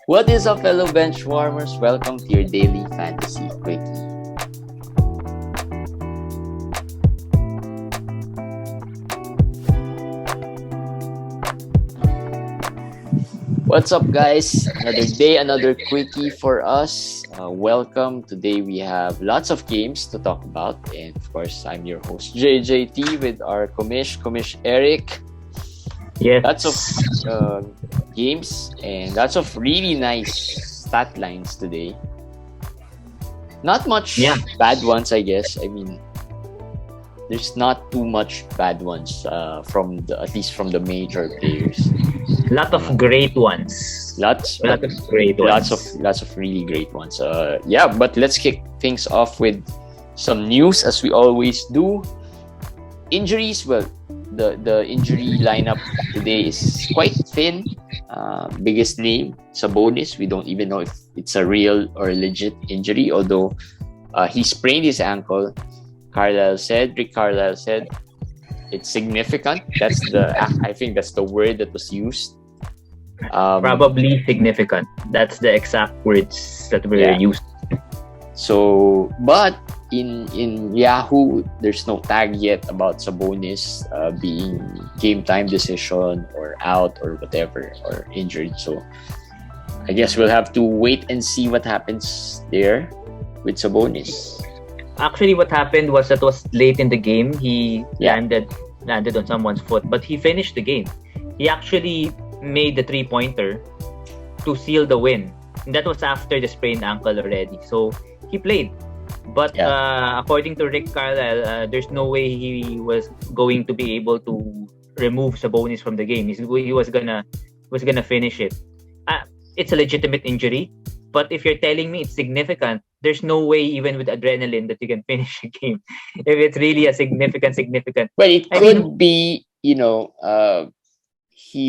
What is up, fellow bench warmers? Welcome to your daily fantasy quickie. What's up, guys? Another day, another quickie for us. Welcome. Today we have lots of games to talk about, and of course, I'm your host JJT with our commish Eric. Yes. Lots of games and lots of really nice stat lines today. Not much bad ones, I guess. I mean, there's not too much bad ones at least from the major players. Lot of great ones. Lots of great ones. Lots of really great ones. But let's kick things off with some news as we always do. Injuries, well, the injury lineup today is quite thin. Biggest name, Sabonis. We don't even know if it's a real or legit injury, although he sprained his ankle. Rick Carlisle said, it's significant. I think that's the word that was used. Probably significant. That's the exact words that were used. So, but in Yahoo, there's no tag yet about Sabonis being game time decision or out or whatever or injured. So, I guess we'll have to wait and see what happens there with Sabonis. Actually, what happened was that was late in the game. He landed on someone's foot, but he finished the game. He actually made the 3-pointer to seal the win. And that was after the sprained ankle already. So he played. But according to Rick Carlisle, there's no way he was going to be able to remove Sabonis from the game. He was gonna finish it. It's a legitimate injury. But if you're telling me it's significant, there's no way even with adrenaline that you can finish a game. If it's really a significant. But it could be, he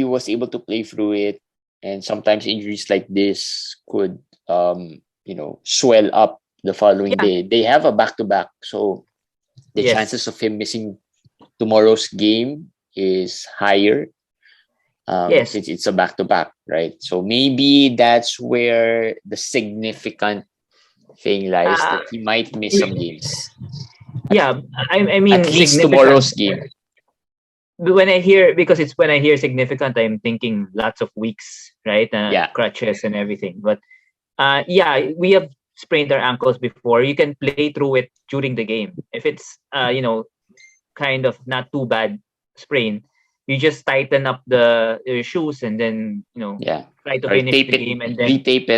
was able to play through it. And sometimes injuries like this could, swell up the following day. They have a back-to-back. So the chances of him missing tomorrow's game is higher. It's a back-to-back, right? So maybe that's where the significant thing lies, that he might miss some games. I mean, at least tomorrow's game. When I hear significant, I'm thinking lots of weeks, right? Crutches and everything. But we have sprained our ankles before. You can play through it during the game. If it's kind of not too bad sprain, you just tighten up the shoes and then try to finish the game and then retape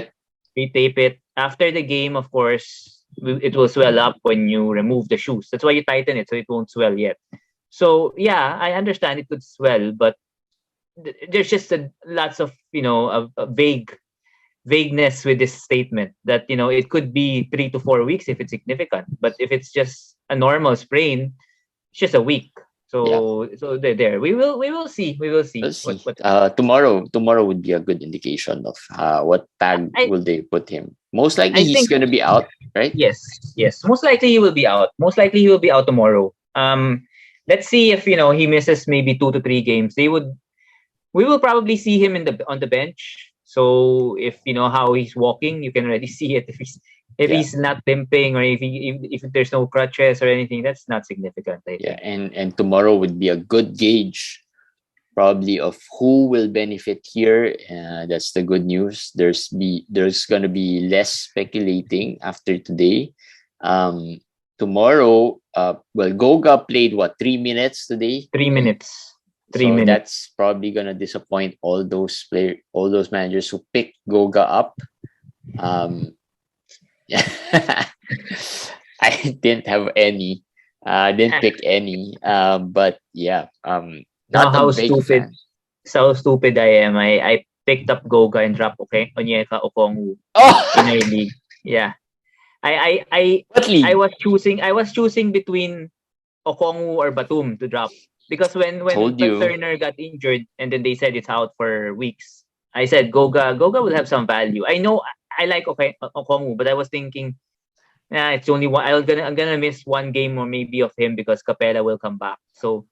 it. After the game, of course, it will swell up when you remove the shoes. That's why you tighten it so it won't swell yet. So I understand it could swell, but there's just lots of a vagueness with this statement that it could be 3 to 4 weeks if it's significant, but if it's just a normal sprain, it's just a week. So there we will see. We'll see. Tomorrow would be a good indication of what tag will they put him. Most likely he's going to be out, right? Yes. Most likely he will be out. Tomorrow. Let's see if he misses maybe 2 to 3 games. We will probably see him on the bench. So if how he's walking, you can already see it. If he's not limping or if there's no crutches or anything, that's not significant. And tomorrow would be a good gauge, probably, of who will benefit here. That's the good news. There's gonna be less speculating after today. Tomorrow, Goga played 3 minutes today. 3 minutes. That's probably gonna disappoint all those managers who picked Goga up. I didn't have any. Didn't pick any. But not how a big stupid. fan. So stupid I am. I picked up Goga and dropped Onyeka Okongwu in our league. Yeah. I was choosing between Okongwu or Batum to drop, because when Turner got injured and then they said it's out for weeks, I said Goga will have some value. I know I like Okongwu, but I was thinking, it's only one. I'm gonna miss one game or maybe of him because Capella will come back. So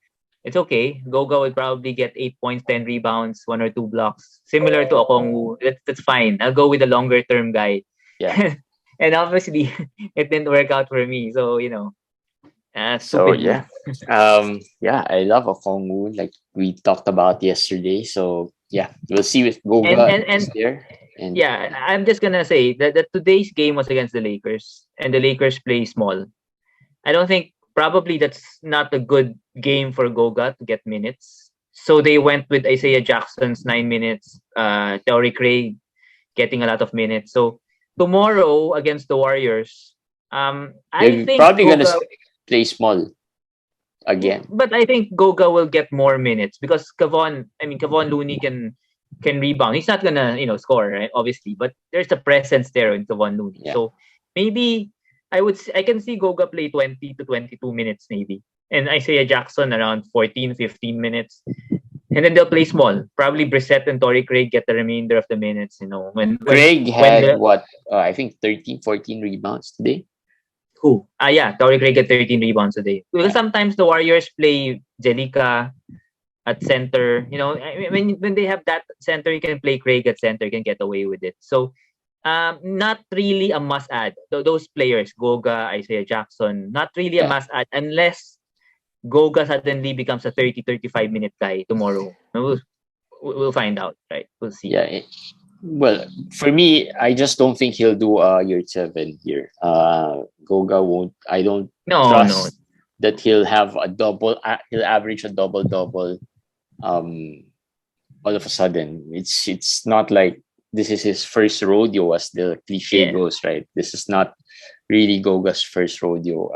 it's okay. Goga will probably get 8 points, 10 rebounds, 1 or 2 blocks, similar to Okongwu. That's fine. I'll go with the longer term guy. Yeah. And obviously, it didn't work out for me. So So stupid move. yeah. Yeah, I love Okongwu, like we talked about yesterday. So yeah, we'll see if And Goga and is and there. And yeah, I'm just gonna say that today's game was against the Lakers, and the Lakers play small. I don't think probably that's not a good game for Goga to get minutes. So they went with Isaiah Jackson's 9 minutes, Torrey Craig getting a lot of minutes. So tomorrow against the Warriors, I they're think probably gonna play small again. but I think Goga will get more minutes because Kevon Looney can rebound. He's not gonna score, right? Obviously, but there's a presence there in Kevon Looney. Yeah. So maybe I can see Goga play 20 to 22 minutes maybe, and Isaiah Jackson around 14, 15 minutes, and then they'll play small. Probably Brissett and Torrey Craig get the remainder of the minutes. Craig When had the what? I think 13, 14 rebounds today. who? Yeah, Torrey Craig get 13 rebounds a day. Because Yeah. sometimes the Warriors play Jelica at center. When they have that center, you can play Craig at center, you can get away with it. So, not really a must add. Those players, Goga, Isaiah Jackson, not really a Yeah. must add unless Goga suddenly becomes a 30-35 minute guy tomorrow. We'll find out, right? We'll see. Yeah. Well, for me, I just don't think he'll do year 7 here. Goga won't. I don't No, trust that he'll have a double. He'll average a double. All of a sudden, it's not like this is his first rodeo, as the cliche goes, right? This is not really Goga's first rodeo.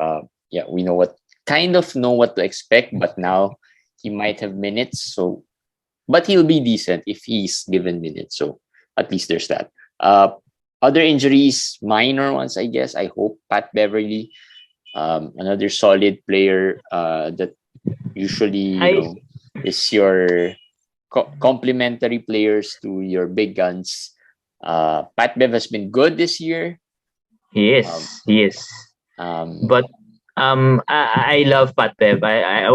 Yeah, we know what to expect, but now he might have minutes. So, but he'll be decent if he's given minutes. So at least there's that. Other injuries, minor ones, I guess. I hope Pat Beverly, another solid player that usually is your complementary players to your big guns. Pat Bev has been good this year. He is. But I love Pat Bev. I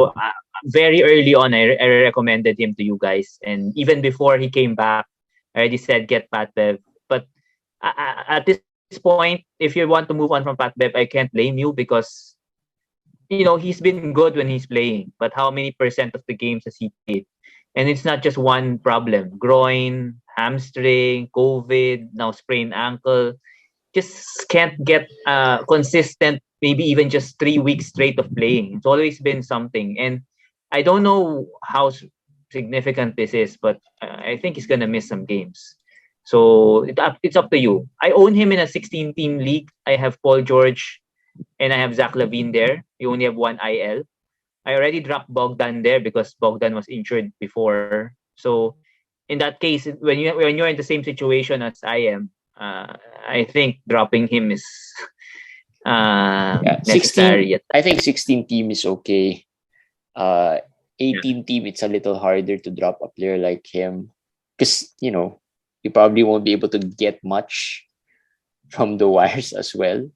very early on I recommended him to you guys, and even before he came back, I already said get Pat Bev. But at this point, if you want to move on from Pat Bev, I can't blame you because he's been good when he's playing. But how many percent of the games has he played? And it's not just one problem: groin, hamstring, COVID, now sprained ankle. Just can't get consistent, maybe even just 3 weeks straight of playing. It's always been something. And I don't know how significant this is, but I think he's going to miss some games. So it's up to you. I own him in a 16-team league. I have Paul George and I have Zach LaVine there. You only have one IL. I already dropped Bogdan there because Bogdan was injured before. So in that case, when you're in the same situation as I am, I think dropping him is necessary. 16. I think 16 team is okay. 18 team, it's a little harder to drop a player like him because you probably won't be able to get much from the wires as well.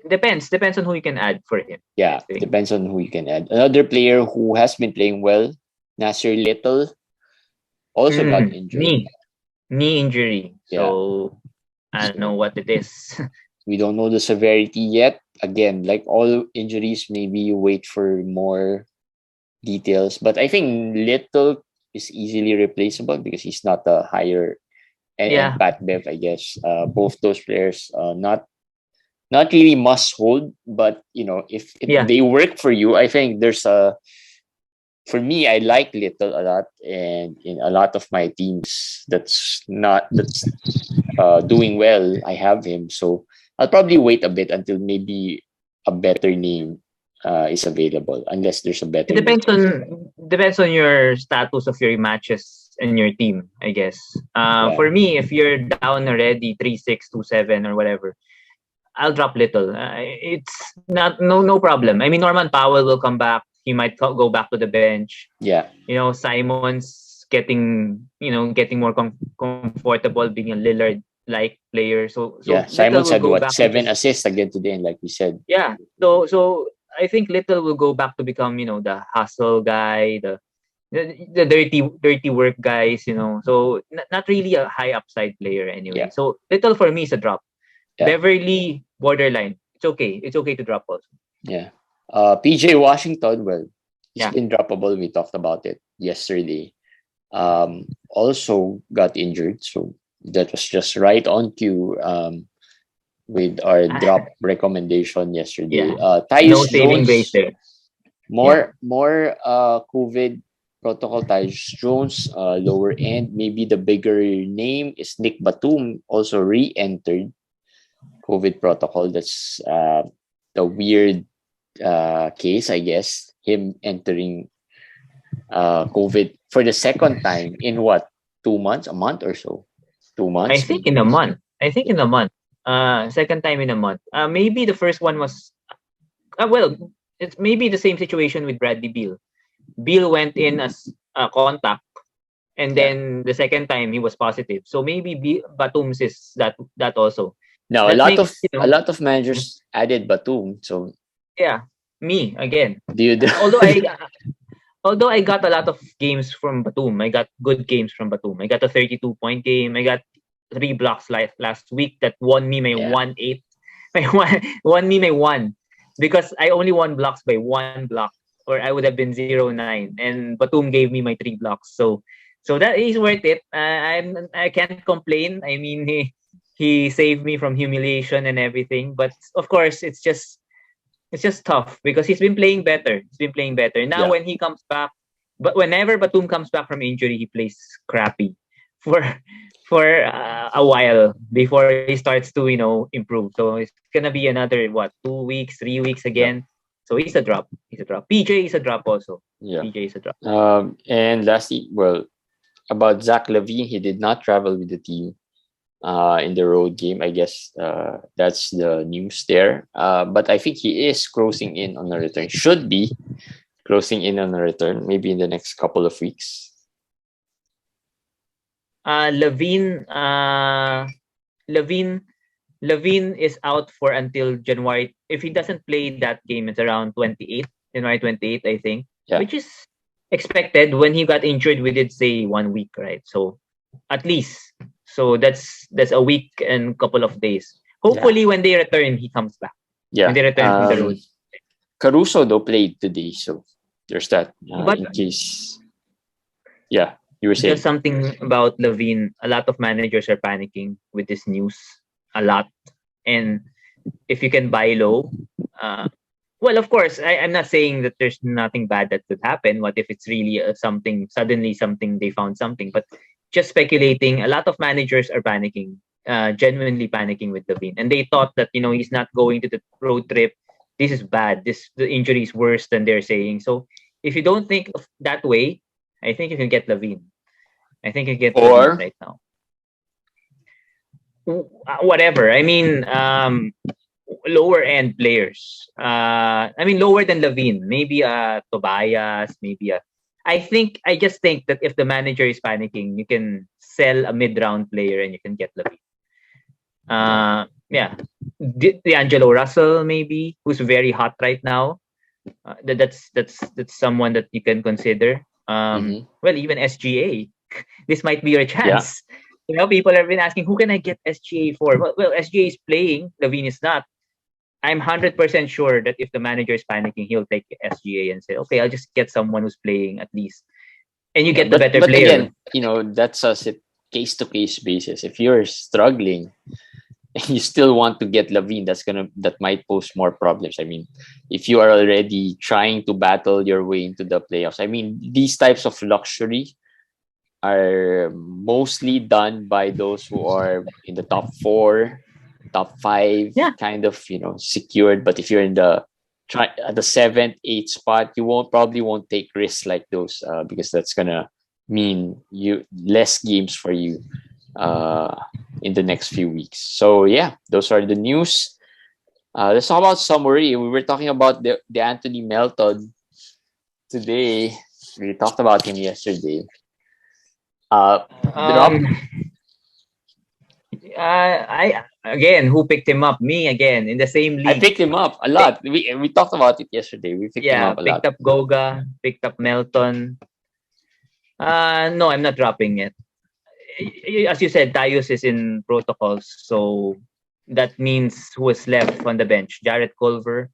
Depends on who you can add for him. Yeah, depends on who you can add. Another player who has been playing well, Nasir Little, also got injured. Knee injury. So I don't know what it is. We don't know the severity yet. Again, like all injuries, maybe you wait for more details. But I think Little is easily replaceable because he's not a higher and Pat Bev, I guess. Both those players not really must hold, but if they work for you, I think there's for me, I like Little a lot, and in a lot of my teams that's doing well, I have him. So I'll probably wait a bit until maybe a better name is available, unless there's a better. It depends on your status of your matches and your team, I guess. For me, if you're down already 3-6, 2-7 or whatever, I'll drop Little. It's not no problem. I mean, Norman Powell will come back. He might go back to the bench. Yeah. Simon's getting more comfortable being a Lillard-like player. So Simons had 7 assists again today, and like we said. Yeah. So I think Little will go back to become, the hustle guy, the dirty work guys, So not really a high upside player anyway. Yeah. So Little for me is a drop. Yeah. Beverly, borderline. It's okay. It's okay to drop also. Yeah. PJ Washington, well, he's Yeah. been droppable. We talked about it yesterday. Also got injured, so that was just right on cue. With our drop recommendation yesterday. Yeah. No Tyus saving grace Jones, there. more COVID protocol. Tyus Jones, lower end. Maybe the bigger name is Nick Batum, also re-entered COVID protocol. That's the weird case, I guess. Him entering COVID for the second time in what, 2 months, a month or so, 2 months. I think in a month. Second time in a month. Maybe the first one was well, it's maybe the same situation with Bradley Beal. Beal went in as a contact, and then the second time he was positive. So maybe Batum's is that also. Now That makes a lot of managers added Batum. So yeah, me again. do you? Although I got a lot of games from Batum, I got good games from Batum. I got a 32-point game. I got 3 blocks last week that won me my 1-8. My won me my 1 because I only won blocks by 1 block, or I would have been 0-9, and Batum gave me my 3 blocks. So that is worth it. I can't complain. I mean, he saved me from humiliation and everything. But of course, it's just tough because he's been playing better. Now when he comes back, but whenever Batum comes back from injury, he plays crappy for a while before he starts to improve. So it's gonna be another 2 weeks, 3 weeks again. So he's a drop. PJ is a drop also. Yeah. PJ is a drop. And lastly, well, about Zach LaVine, he did not travel with the team in the road game. I guess that's the news there. But I think he is closing in on a return. Should be closing in on a return, maybe in the next couple of weeks. Levine is out for until January. If he doesn't play that game, it's around January 28th, I think, which is expected. When he got injured, we did say 1 week, right? So at least, so that's a week and couple of days. Hopefully, when they return, he comes back. Yeah, when they return from the road. Caruso though played today, so there's that. But in case, you were saying just something about Levine. A lot of managers are panicking with this news. A lot, and if you can buy low, well, of course, I'm not saying that there's nothing bad that could happen. What if it's really suddenly something, they found something? But just speculating, a lot of managers are panicking, genuinely panicking with Levine. And they thought that, he's not going to the road trip. This is bad. The injury is worse than they're saying. So if you don't think of that way, I think you can get Levine. Levine right now. Whatever. I mean, lower end players. Lower than Levine. Maybe Tobias. I just think that if the manager is panicking, you can sell a mid-round player and you can get Levine. D'Angelo Russell, maybe, who's very hot right now. That's someone that you can consider. Well, even SGA. This might be your chance. People have been asking, who can I get SGA for? Well, SGA is playing. Levine is not. I'm 100% sure that if the manager is panicking, he'll take SGA and say, okay, I'll just get someone who's playing at least. And you get the better player. Again, that's a case-to-case basis. If you're struggling and you still want to get Levine, that might pose more problems. I mean, if you are already trying to battle your way into the playoffs, I mean, these types of luxury are mostly done by those who are in the top 4, top 5, kind of secured. But if you're in the 7th, 8th spot, you probably won't take risks like those because that's gonna mean less games for you in the next few weeks. So those are the news. Let's talk about summary. We were talking about the Anthony Melton today. We talked about him yesterday. I again, who picked him up? Me again in the same I league. picked him up a lot. We talked about it yesterday. We picked him up a lot. Picked up Goga, picked up Melton. No, I'm not dropping it. As you said, Tyus is in protocols, so that means who was left on the bench? Jarrett Culver,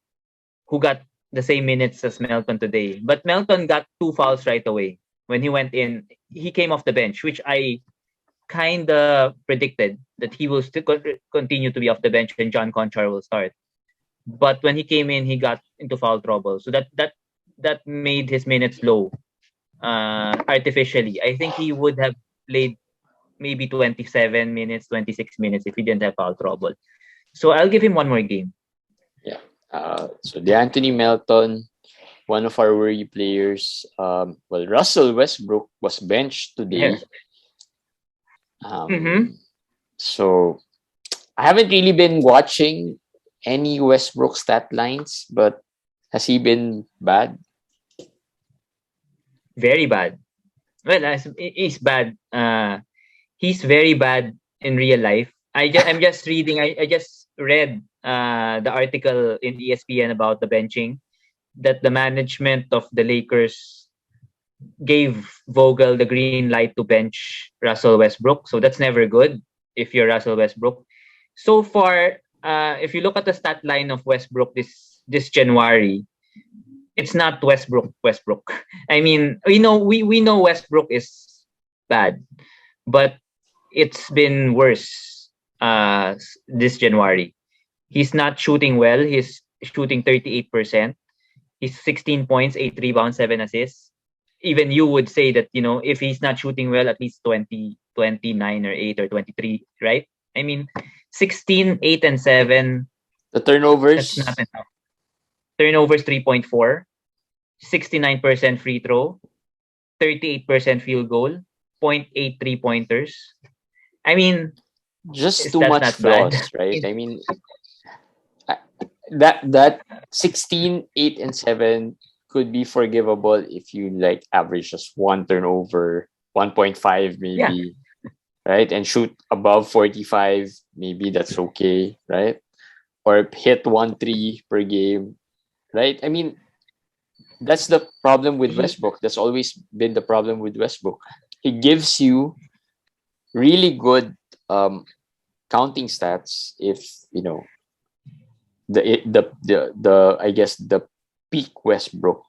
who got the same minutes as Melton today. But Melton got 2 fouls right away. When he went in, he came off the bench, which I kind of predicted that he will still continue to be off the bench and John Conchar will start. But when he came in, he got into foul trouble. So that made his minutes low artificially. I think he would have played maybe 27 minutes, 26 minutes if he didn't have foul trouble. So I'll give him one more game. Yeah. So DeAnthony Melton, one of our worry players. Russell Westbrook was benched today. So I haven't really been watching any Westbrook stat lines, but has he been bad? Very bad. Well, he's bad. He's very bad in real life. I'm just reading. I just read the article in ESPN about the benching, that the management of the Lakers gave Vogel the green light to bench Russell Westbrook. So that's never good if you're Russell Westbrook. So far, if you look at the stat line of Westbrook this January, it's not Westbrook. I mean, we know Westbrook is bad, but it's been worse this January. He's not shooting well. He's shooting 38%. He's 16 points, 8 rebounds, 7 assists. Even you would say that, if he's not shooting well, at least 20, 29 or 8 or 23, right? I mean, 16, 8, and 7. The turnovers? That's not enough. Turnovers 3.4, 69% free throw, 38% field goal, 0.8 3-pointers. I mean, just too much flaws, right? I mean, that 16, 8, and 7 could be forgivable if you average just one turnover, 1.5 maybe, right? And shoot above 45, maybe that's okay, right? Or hit 1 3 per game, right? I mean, that's the problem with Westbrook. That's always been the problem with Westbrook. He gives you really good counting stats if the I guess the peak Westbrook.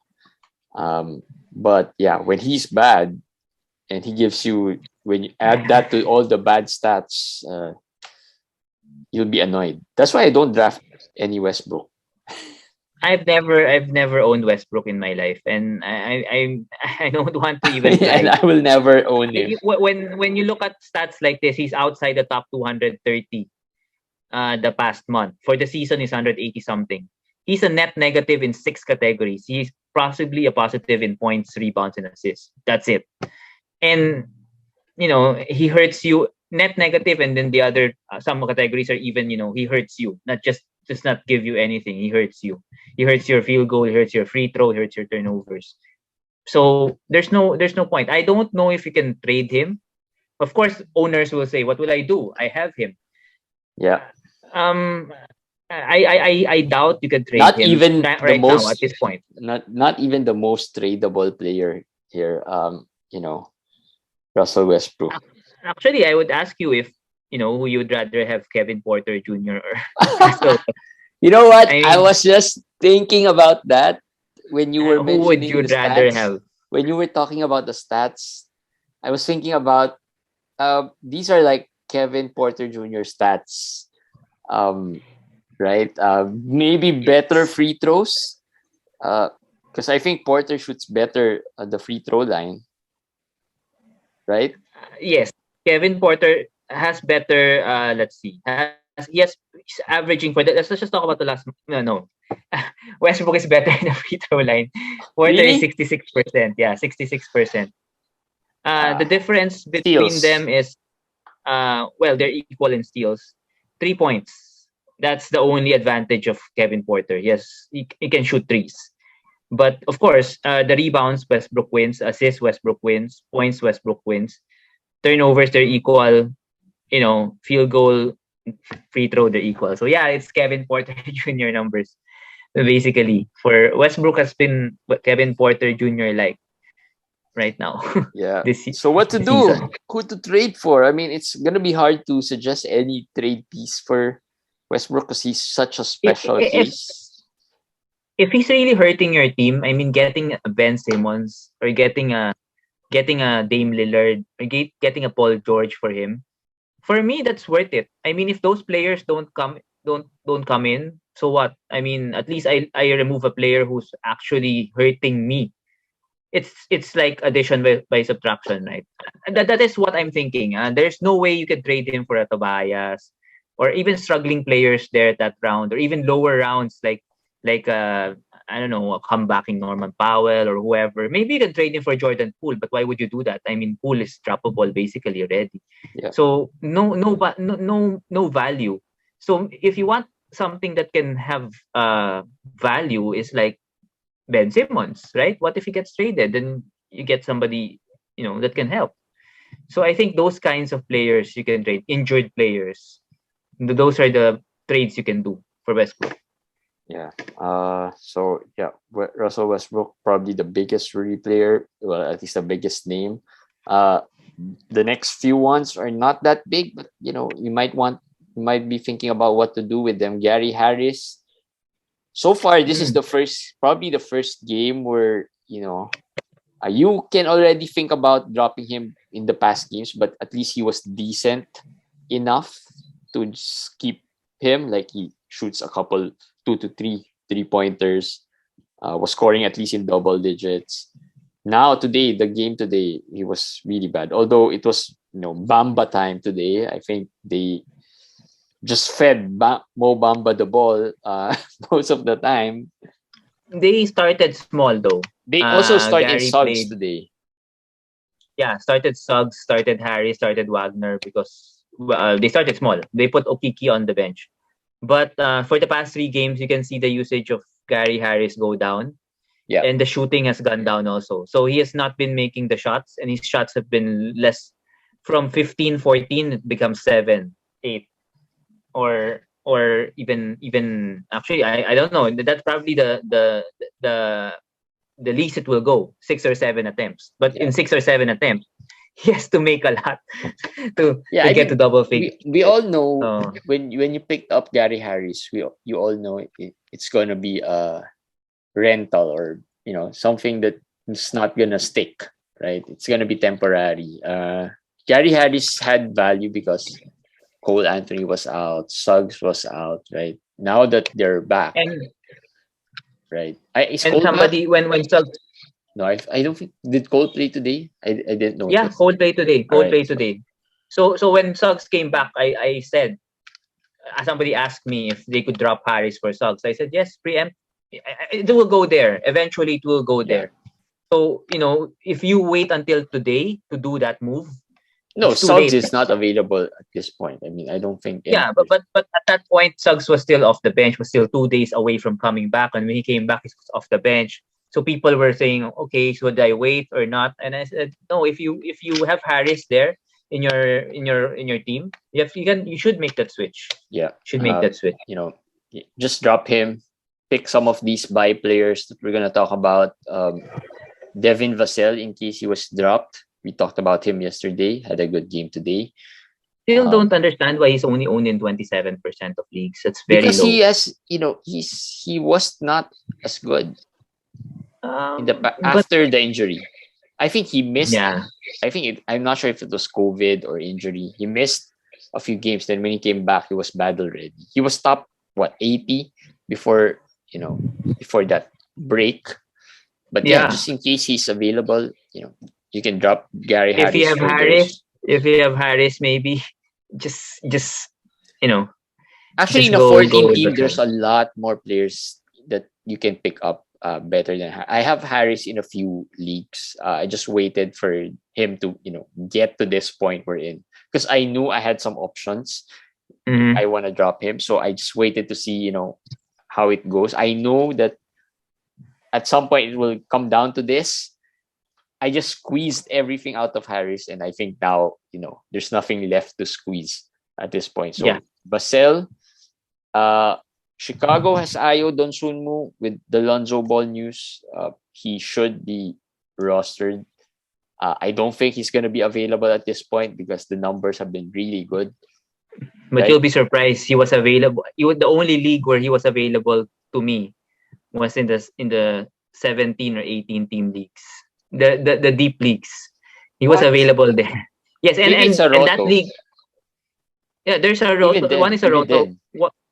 But yeah, when he's bad and he gives you, when you add that to all the bad stats, you'll be annoyed. That's why I don't draft any Westbrook. I've never owned Westbrook in my life, and I don't want to even try. And I will never own him. When you look at stats like this, he's outside the top 230 the past month. For the season, he's 180 something. He's a net negative in 6 categories. He's possibly a positive in points, rebounds, and assists. That's it. And he hurts you net negative, and then the other some categories are even he hurts you, not just does not give you anything. He hurts you. He hurts your field goal. He hurts your free throw. He hurts your turnovers. So there's no point. I don't know if you can trade him. Of course, owners will say, "What will I do? I have him." Yeah. I doubt you can trade not him even right most, now at this point. Not even the most tradable player here. Russell Westbrook. Actually, I would ask you if who you would rather have, Kevin Porter Jr. or You know what? I was just thinking about that when you were mentioning who would you rather stats. have? When you were talking about the stats, I was thinking about these are like Kevin Porter Jr. stats. Right? Maybe better free throws. Because I think Porter shoots better at the free throw line. Right? Yes. Kevin Porter has better, let's see. He's averaging for that. Let's just talk about the last. No. Westbrook is better in the free throw line. Porter is 66%. Yeah, 66%. The difference between steals. them is, they're equal in steals. 3 points. That's the only advantage of Kevin Porter. Yes, he can shoot threes. But of course, the rebounds, Westbrook wins. Assists, Westbrook wins. Points, Westbrook wins. Turnovers, they're equal. field goal, free throw, they're equal. So yeah, it's Kevin Porter Jr. numbers basically. For Westbrook has been what Kevin Porter Jr. like right now Yeah. this So what to do? season. Who to trade for? I mean, it's gonna be hard to suggest any trade piece for Westbrook because he's such a special If case. if he's really hurting your team, I mean, getting a Ben Simmons or getting a Dame Lillard or getting a Paul George for him, for me that's worth it. I mean, if those players don't come in, so what? I mean, at least I remove a player who's actually hurting me. It's like addition by subtraction, right? And that is what I'm thinking. There's no way you can trade him for a Tobias or even struggling players there at that round or even lower rounds like I don't know, a comebacking Norman Powell or whoever. Maybe you can trade him for Jordan Poole, but why would you do that? I mean, Poole is droppable basically already. Yeah. So no value. So if you want something that can have value is like Ben Simmons, right? What if he gets traded? Then you get somebody, that can help. So I think those kinds of players you can trade, injured players. Those are the trades you can do for Westbrook. Yeah. So yeah, Russell Westbrook probably the biggest rookie player. Well, at least the biggest name. Uh, the next few ones are not that big, but you might be thinking about what to do with them. Gary Harris. So far, this is probably the first game where you can already think about dropping him in the past games, but at least he was decent enough to just keep him. Like he shoots a couple 2 to 3 3-pointers, was scoring at least in double digits. Now the game today, he was really bad. Although it was Bamba time today, I think they just fed Mo Bamba the ball most of the time. They started small though. They also started Gary Suggs played. today. Yeah, started Suggs, started Harry, started Wagner because they started small. They put Okiki on the bench. But for the past 3 games, you can see the usage of Gary Harris go down. Yeah. And the shooting has gone down also. So he has not been making the shots, and his shots have been less. From 15, 14, it becomes 7, 8. Or even actually I don't know. That's probably the least it will go, 6 or 7 attempts. But in 6 or 7 attempts, he has to make a lot to get to double figures. We all know when you picked up Gary Harris, you all know it's gonna be a rental or something that's not gonna stick, right? It's gonna be temporary. Gary Harris had value because Cole Anthony was out, Suggs was out, right? Now that they're back, right? And somebody when Suggs. No, I don't think did Cole play today. I didn't know. Yeah, Cole played today. Cole played so today. So when Suggs came back, I said, somebody asked me if they could drop Harris for Suggs. I said yes, preempt. It will go there. Eventually, it will go there. So if you wait until today to do that move, no, Suggs is not available at this point. I mean, I don't think. Yeah, but at that point, Suggs was still off the bench. Was still 2 days away from coming back, and when he came back, he was off the bench. So people were saying, okay, should I wait or not? And I said, no. If you have Harris there in your team, you should make that switch. Yeah, should make that switch. Just drop him. Pick some of these buy players that we're gonna talk about. Devin Vassell, in case he was dropped. We talked about him yesterday. Had a good game today. Still don't understand why he's only owned in 27% of leagues. That's very because low. He has, he was not as good after the injury. I think he missed. Yeah. I'm not sure if it was COVID or injury. He missed a few games. Then when he came back, he was bad already. He was top 80 before that break. But just in case he's available, you can drop Gary Harris. If you have Harris, maybe just Actually, in a 14 team, there's a lot more players that you can pick up better than Harris. I have Harris in a few leagues. I just waited for him to get to this point we're in because I knew I had some options. I want to drop him, so I just waited to see how it goes. I know that at some point it will come down to this. I just squeezed everything out of Harris, and I think now, there's nothing left to squeeze at this point. So Yeah. Basel, Chicago has Ayo Donsunmu with the Lonzo Ball news. He should be rostered. I don't think he's going to be available at this point because the numbers have been really good. But you'll be surprised. He was available. The only league where he was available to me was in the 17 or 18 team leagues, the deep leagues. He was What? available there. Yes, and that league. Yeah, there's a roto. One is a roto.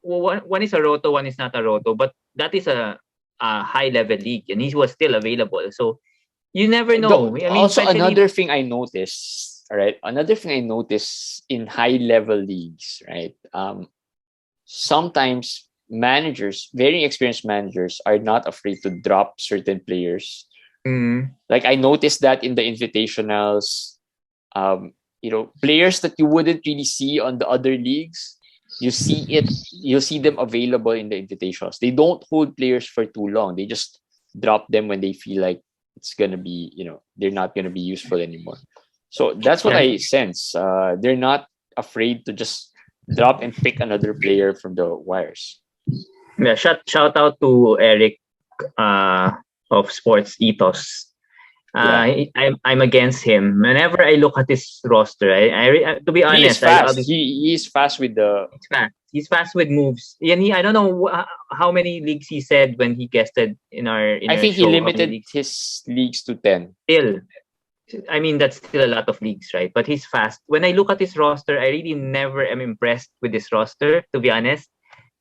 One is a roto. One is not a roto. But that is a high level league, and he was still available. So you never know. I mean, also another thing I noticed. Right, another thing I noticed in high level leagues. Right, sometimes managers, very experienced managers, are not afraid to drop certain players. Like I noticed that in the invitationals, players that you wouldn't really see on the other leagues, you'll see them available in the invitationals. They don't hold players for too long. They just drop them when they feel like it's gonna be, they're not gonna be useful anymore. So that's what I sense. They're not afraid to just drop and pick another player from the wires. Yeah, shout out to Eric of Sports Ethos. I'm against him. Whenever I look at his roster, I to be honest, he's fast with the. He's fast with moves. And I don't know how many leagues he said when he guested in our. I think he limited his leagues to 10. Still, I mean that's still a lot of leagues, right? But he's fast. When I look at his roster, I really never am impressed with this roster. To be honest,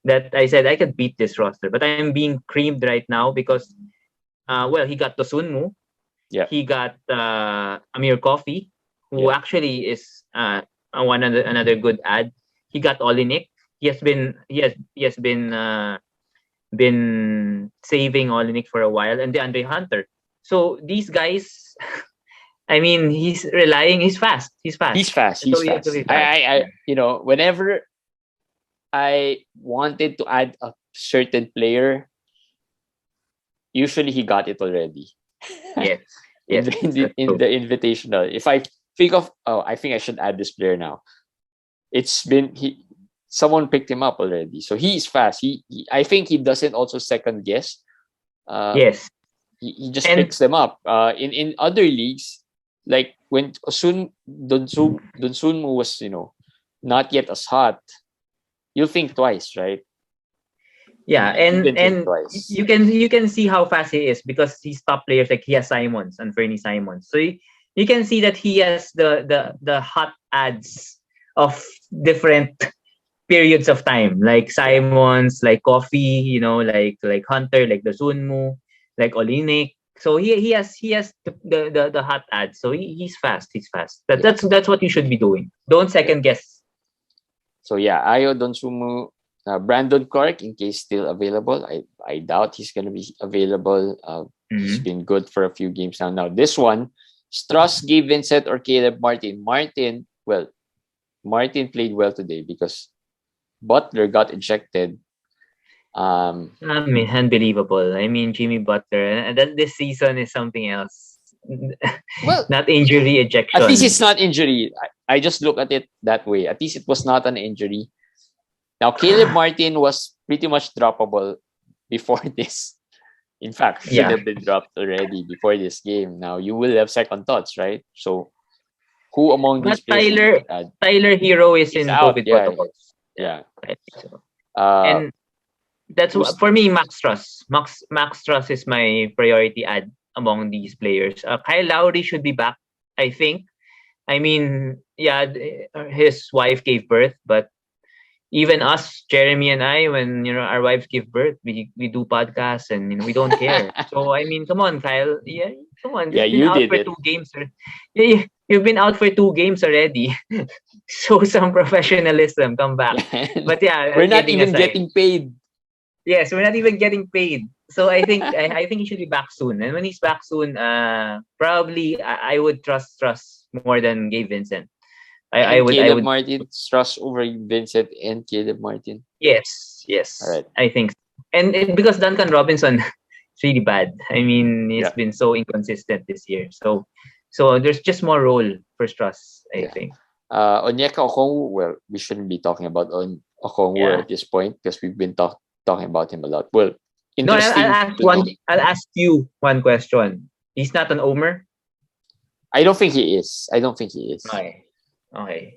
that I said I could beat this roster, but I'm being creamed right now because, he got Dosunmu. Yeah. He got Amir Coffee, who actually is another good ad. He got Olinik. He has been saving Olinik for a while, and DeAndre Hunter. So these guys, I mean, he's fast. He's fast. Whenever I wanted to add a certain player, usually he got it already. Yes. in the invitational. If I think of, I think I should add this player now. Someone picked him up already, so he is fast. I think he doesn't also second guess. Yes. He just picks them up. In other leagues, like when Donsunmu was not yet as hot, you'll think twice, right? Yeah, and you can see how fast he is because he's top players, like he has Simons and Fernie Simons. So you can see that he has the hot ads of different periods of time, like Simons, like Coffee, like Hunter, like the Sunmu, like Olinik. So he has the hot ads. So he's fast. He's fast. That's what you should be doing. Don't second guess. So Ayo Donsunmu. Brandon Clark, in case still available, I doubt he's going to be available. He's been good for a few games now. Now this one, Strauss, Gabe Vincent, or Caleb Martin. Martin played well today because Butler got ejected. Unbelievable. I mean, Jimmy Butler, and this season is something else. Well, not injury ejection. At least it's not injury. I just look at it that way. At least it was not an injury. Now, Caleb Martin was pretty much droppable before this. In fact, should have been dropped already before this game. Now, you will have second thoughts, right? So, who among these players? Tyler Hero is in COVID protocols. Yeah. I think so. And that's for me, Max Truss. Max Truss is my priority ad among these players. Kyle Lowry should be back, I think. I mean, his wife gave birth, but even us, Jeremy and I, when our wives give birth, we do podcasts and we don't care. So I mean, come on, Kyle. Yeah, come on. You did it. 2 games. You've been out for 2 games already. Show some professionalism. Come back. But we're not even getting paid. Yes, we're not even getting paid. So I think I think he should be back soon. And when he's back soon, probably I would trust more than Gabe Vincent. I would Martin, Strauss over Vincent and Caleb Martin. Yes. All right. I think so. And because Duncan Robinson It's really bad. I mean, he's been so inconsistent this year. So there's just more role for Struss, I think. Onyeka Okongwu, well, we shouldn't be talking about Okongwu at this point because we've been talking about him a lot. Well, interesting. I'll ask you one question. He's not an Omer? I don't think he is. Okay.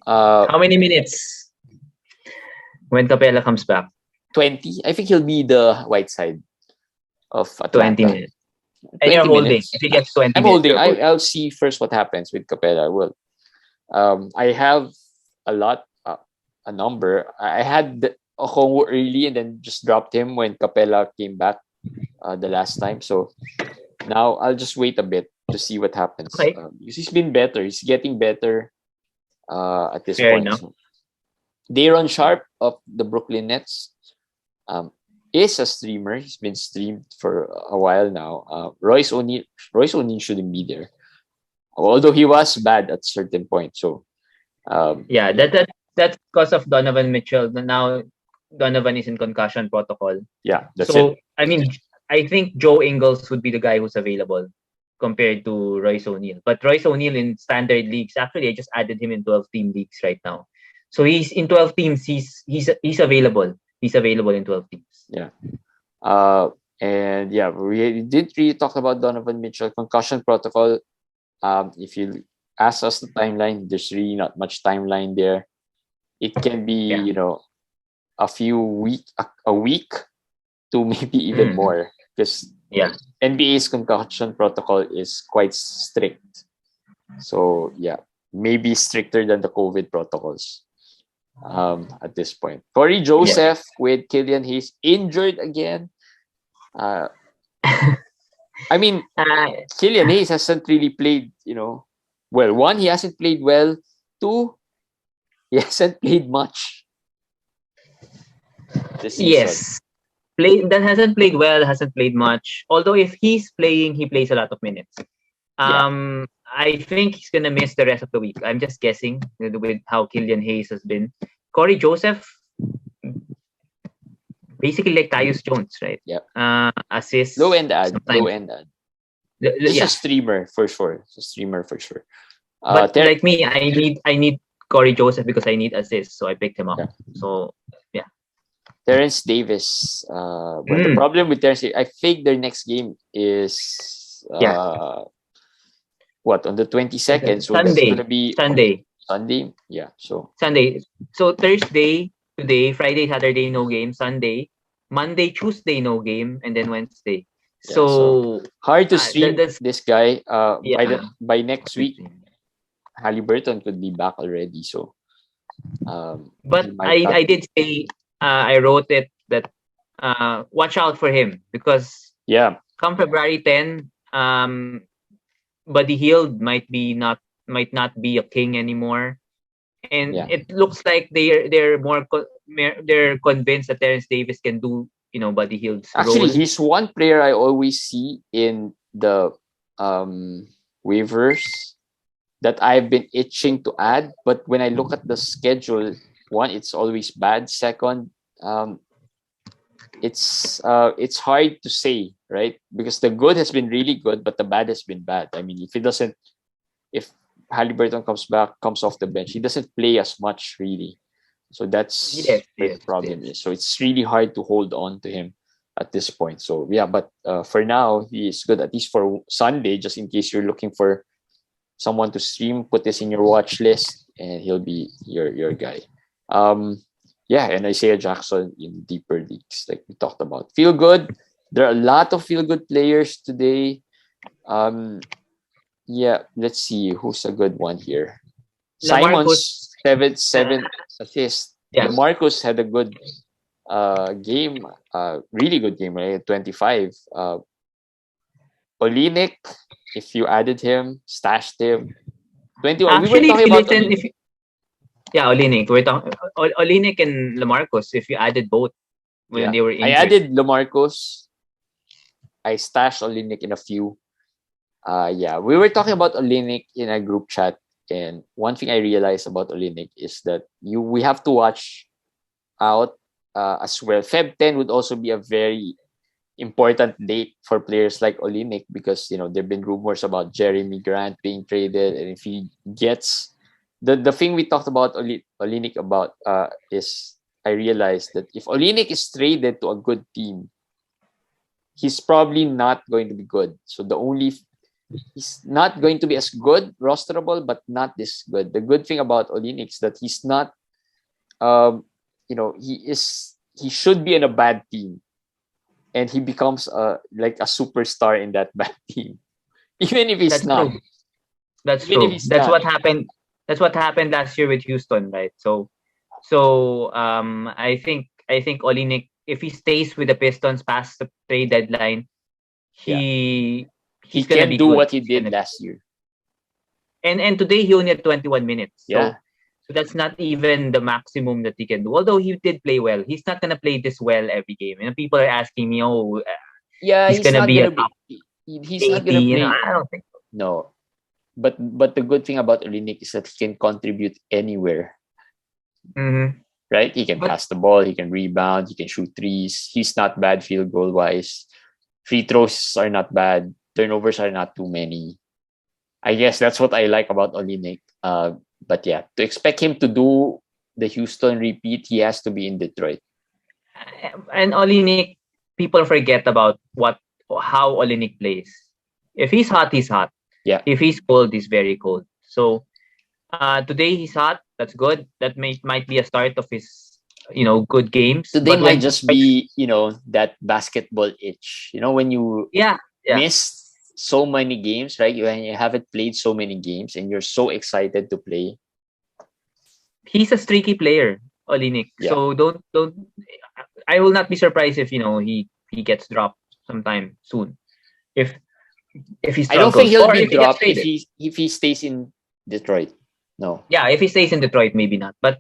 How many minutes when Capella comes back? 20. I think he'll be the white side of Atlanta. 20 minutes. And you're holding. Minutes. If he gets 20 I'm minutes, holding. I'll see first what happens with Capella. Well, I have a number. I had Okongwu early and then just dropped him when Capella came back the last time. So now I'll just wait a bit to see what happens. Okay. Because he's been better. He's getting better at this Fair point. enough. So, Daron Sharp of the Brooklyn Nets is a streamer. He's been streamed for a while now. Royce O'Neal shouldn't be there, although he was bad at certain point. So that's because of Donovan Mitchell. Now Donovan is in concussion protocol. Yeah, that's so it. I mean, I think Joe Ingles would be the guy who's available compared to Royce O'Neal. But Royce O'Neal in standard leagues, actually, I just added him in 12-team leagues right now. So he's in 12 teams. He's available. He's available in 12 teams. Yeah. And yeah, we didn't really talk about Donovan Mitchell concussion protocol. If you ask us the timeline, there's really not much timeline there. It can be a week to maybe even more, because NBA's concussion protocol is quite strict. So yeah, maybe stricter than the COVID protocols at this point. Corey Joseph with Killian Hayes injured again. I mean, Killian Hayes hasn't really played, well, one, he hasn't played well. Two, he hasn't played much this season. Yes. That hasn't played well, hasn't played much. Although if he's playing, he plays a lot of minutes. I think he's going to miss the rest of the week. I'm just guessing with how Killian Hayes has been. Corey Joseph, basically like Tyus Jones, right? Yeah. Assists. Low end ad. He's a streamer for sure. But like me, I need Corey Joseph because I need assists, so I picked him up. Yeah. So yeah. Terrence Davis. But the problem with Terrence Davis, I think their next game is what, on the 22nd? So Sunday. that's gonna be Sunday. Sunday. Yeah. So Sunday. So Thursday, today, Friday, Saturday, no game. Sunday, Monday, Tuesday, no game, and then Wednesday. Yeah, so hard to stream this guy. By next week, Haliburton could be back already. So, but I did say I wrote it that watch out for him because come February 10, Buddy Hield might not be a king anymore, and it looks like they're convinced that Terrence Davis can do Buddy Hield's actually role. He's one player I always see in the waivers that I've been itching to add, but when I look at the schedule, one, it's always bad. Second, it's hard to say, right? Because the good has been really good, but the bad has been bad. I mean, if Haliburton comes off the bench, he doesn't play as much really. So that's where the problem is. So it's really hard to hold on to him at this point. So yeah, but for now, he is good, at least for Sunday, just in case you're looking for someone to stream, put this in your watch list and he'll be your guy. And Isaiah Jackson in deeper leagues, like we talked about. Feel good. There are a lot of feel good players today. Let's see who's a good one here. Simon's 7 assists. Yeah. Marcus had a good game, really good game, right? 25. Olenek, if you added him, stashed him. 21. Actually, we were talking about Olenek. We're talking Olenek and LaMarcus. If you added both when they were injured. I added LaMarcus. I stashed Olenek in a few. We were talking about Olenek in a group chat, and one thing I realized about Olenek is that we have to watch out as well. Feb 10 would also be a very important date for players like Olynyk because there've been rumors about Jeremy Grant being traded, and if he gets the thing we talked about Olynyk about is I realized that if Olynyk is traded to a good team, he's probably not going to be good. So he's not going to be as good, rosterable, but not this good. The good thing about Olynyk is that he's not, he should be in a bad team, and he becomes like a superstar in that bad team, even if he's That's not. true. That's Even if true. he's That's not. what happened. That's what happened last year with Houston, right? So I think Olynyk, if he stays with the Pistons past the trade deadline, Yeah. He he's gonna can be do good. what he did last year. And today he only had 21 minutes. Yeah. So that's not even the maximum that he can do. Although he did play well, he's not gonna play this well every game. People are asking me, Yeah, he's gonna be a top he's not 80. gonna play. I don't think so. No. But the good thing about Olynyk is that he can contribute anywhere. Mm-hmm. Right? He can pass the ball, he can rebound, he can shoot threes. He's not bad field goal wise. Free throws are not bad. Turnovers are not too many. I guess that's what I like about Olynyk. But yeah, to expect him to do the Houston repeat, he has to be in Detroit. And Olynyk, people forget about how Olynyk plays. If he's hot, he's hot. Yeah. If he's cold, he's very cold. So today he's hot. That's good. That might be a start of his good games. Today might just be that basketball itch. When you miss so many games, right? When you haven't played so many games and you're so excited to play. He's a streaky player, Olynyk. Yeah. So don't. I will not be surprised if he gets dropped sometime soon. If he struggles, I don't think he'll be if dropped if he stays in Detroit. No. Yeah, if he stays in Detroit, maybe not. But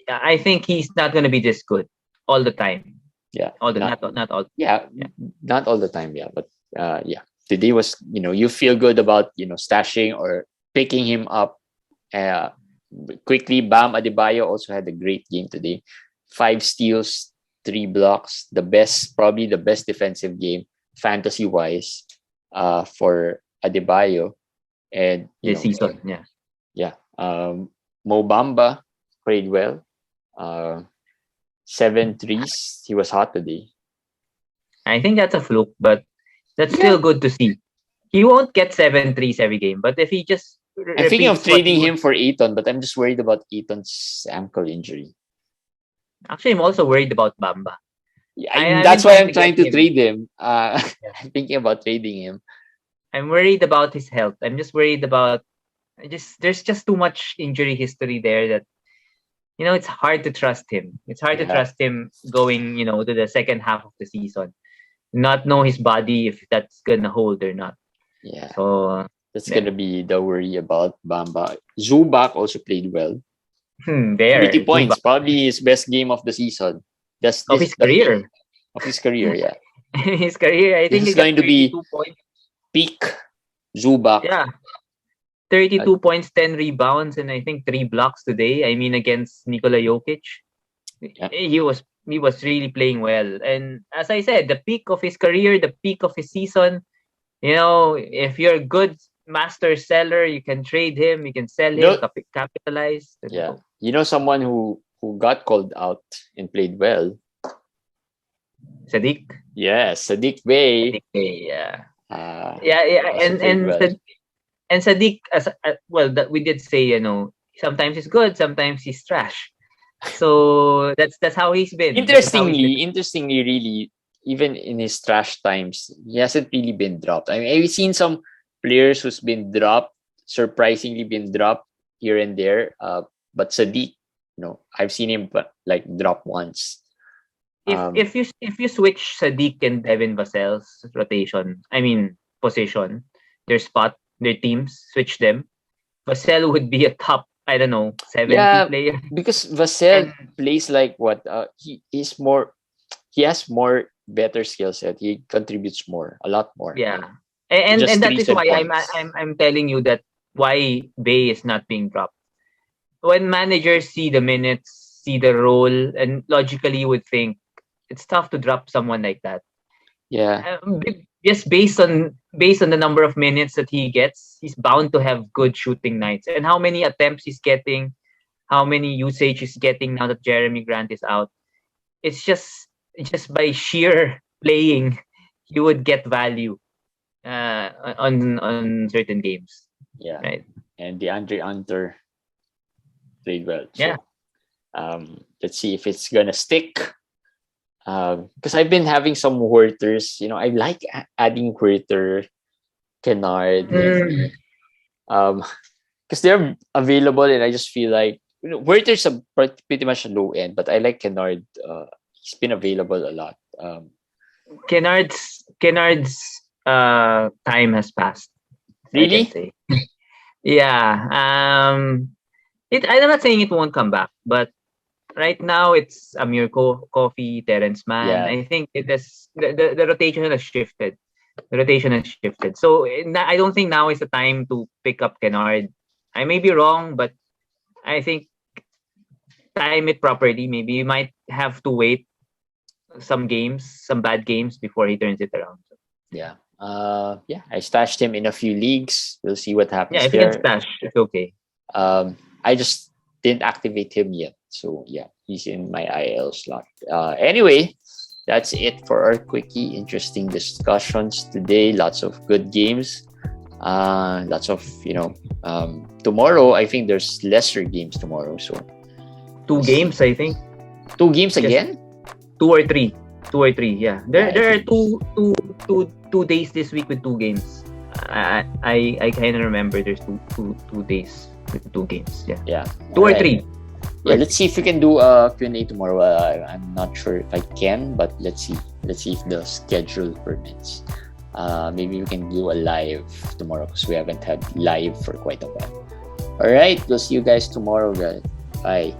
I think he's not going to be this good all the time. Yeah. Not all. Yeah, not all the time. Yeah, but yeah. Today was you feel good about stashing or picking him up quickly. Bam Adebayo also had a great game today. 5 steals, 3 blocks. Probably the best defensive game fantasy wise for Adebayo. And this season. Yeah. Mo Bamba played well. 7 threes. He was hot today. I think that's a fluke, but that's still good to see. He won't get 7 threes every game, but if he just I'm thinking of trading him for Ayton, but I'm just worried about Ayton's ankle injury. Actually, I'm also worried about Bamba. Yeah, that's why I'm trying to trade him. I'm thinking about trading him. I'm worried about his health. I'm just worried about there's just too much injury history there that it's hard to trust him. It's hard to trust him going, to the second half of the season. Not know his body if that's gonna hold or not. Yeah. So that's gonna be the worry about Bamba. Zubac also played well. 30 points, probably his best game of the season. Of his career. Of his career, yeah. His career, I think he's going to be points. Peak Zubac. Yeah. 32 points, 10 rebounds, and I think 3 blocks today. I mean, against Nikola Jokic. Yeah. He was really playing well. And as I said, the peak of his career, the peak of his season, if you're a good master seller, you can trade him, you can sell him, capitalize. Yeah. Someone who got called out and played well? Sadiq? Yeah, Sadiq Bey. Sadiq Bey, yeah. And Sadiq, we did say, sometimes he's good, sometimes he's trash. So that's how he's been. Interestingly, really, even in his trash times, he hasn't really been dropped. I mean, I've seen some players who's been dropped, surprisingly been dropped here and there. But Sadiq, I've seen him drop once. If you switch Sadiq and Devin Vassell's position, their teams, switch them, Vassell would be a top, 70 player. Because Vassell plays like what? He has more better skill set. He contributes a lot more. Yeah, and that is why I'm telling you that why Bey is not being dropped. When managers see the minutes, see the role, and logically would think it's tough to drop someone like that. Yeah. Just based on the number of minutes that he gets, he's bound to have good shooting nights. And how many attempts he's getting, how many usage he's getting now that Jeremy Grant is out. It's just by sheer playing, you would get value on certain games. Yeah. Right. And DeAndre Hunter played well. So, Yeah. let's see if it's gonna stick. Because I've been having some Huerters. I like adding Huerter, Kennard, lately. Because they're available, and I just feel like Huerter's pretty much a low end, but I like Kennard. He's been available a lot. Kennard's time has passed. Really? I can say. Yeah. I'm not saying it won't come back, but right now it's Amir Coffee, Terrence Mann. Yeah. I think it has the rotation has shifted. The rotation has shifted. So I don't think now is the time to pick up Kennard. I may be wrong, but I think time it properly. Maybe you might have to wait some bad games before he turns it around. Yeah. I stashed him in a few leagues. We'll see what happens Yeah, if there. you can stash, it's okay. I just didn't activate him yet. So yeah, he's in my IL slot. Anyway, that's it for our quickie. Interesting discussions today. Lots of good games. Lots of, tomorrow, I think there's lesser games tomorrow. So 2 games, I think. 2 games again? 2 or 3. 2 or 3, yeah. There are two days this week with 2 games. I kind of remember there's two days with 2 games. Yeah. Yeah. 2 or 3. Yeah, let's see if we can do a Q&A tomorrow. I'm not sure if I can, but let's see. Let's see if the schedule permits. Maybe we can do a live tomorrow because we haven't had live for quite a while. All right, we'll see you guys tomorrow, guys. Bye.